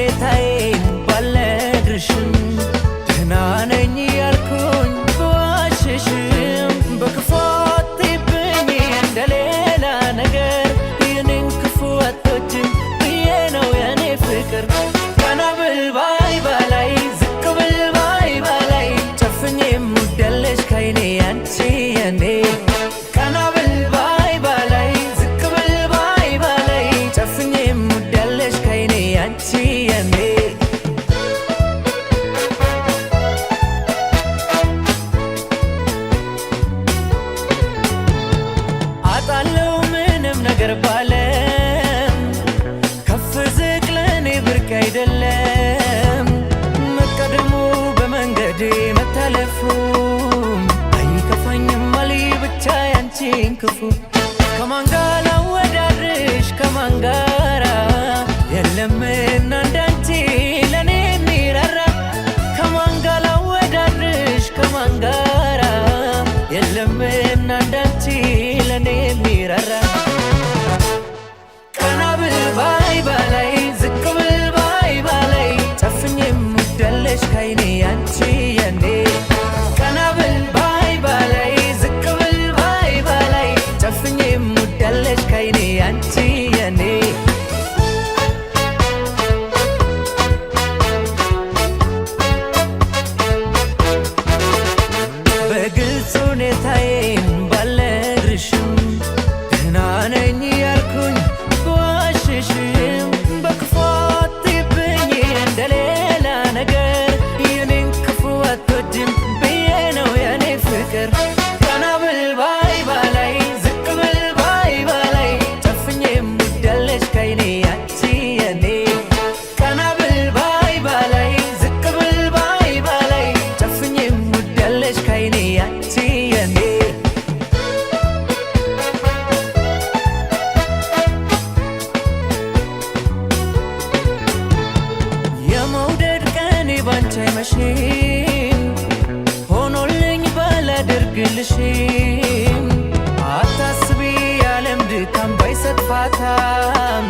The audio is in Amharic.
ሁኔታዬን ባልነግርሽም ደህና ነኝ ያልኩኝ ብዋሽሽም በክፉ አትይብኝ እንደሌላ ነገር የኔን ክፉ አትወጂም ብዬ ነው የኔ ፍቅር ቀና ብል ባይ ባላይ ዝቅ ብል ባይ ባላይ ጨፍኜ የምወዳለሽ ካይኔ አንቺ የኔ ቀና ብል ባይ ባላይ ዝቅ ብል ባይ ባላይ ጨፍኜ የምወዳለሽ ካይኔ አንቺ የኔ አጣለው ምንም ነገር ባለም ከፍ ዝቅ ለኔ ብርቅ አይደለም መቀደሙ በመንገዴ መታለፉ አይከፋኝም አልይ ብቻ ያንቺን ክፉ ከማን ጋር ላወዳድርሽ ከማን ጋራ የለምና እንዳንቺ ለኔ የሚራራ ከማን ጋር ላወዳድርሽ ከማን ጋራ የለምና እንዳንቺ ለኔ የሚራራ ቀና ብል ባይ ባላይ ዝቅ ብል ባይ ባላይ ጨፍኜ የምወዳለሽ ካይኔ አንቺ የኔ ቀና ብል ባይ ባላይ ዝቅ ብል ባይ ባላይ ጨፍኜ የምወዳለሽ ካይኔ አንቺ የኔ በግልጽ ሁኔታዬን ባልነግርሽም ደህና ነኝ ያልኩኝ ብዋሽሽም በክፉ አትይብኝ እንደሌላ ነገር የኔን ክፉ አትወጂም ብዬ ነው የኔ ፍቅር ቀና ብል ባይ ባላይ ዝቅ ብል ባይ ባላይ ጨፍኜ የምወዳለሽ ካይኔ አንቺ የኔ ቀና ብል ባይ ባላይ ዝቅ ብል ባይ ባላይ ጨፍኜ የምወዳለሽ ካይኔ አንቺ የኔ የመውደድ ቀኔ ባንቺ አይመሽም ሆኖልኝ ባላደርግልሽም አታስቢ ያለም ድካም ባይሰጥ ፋታም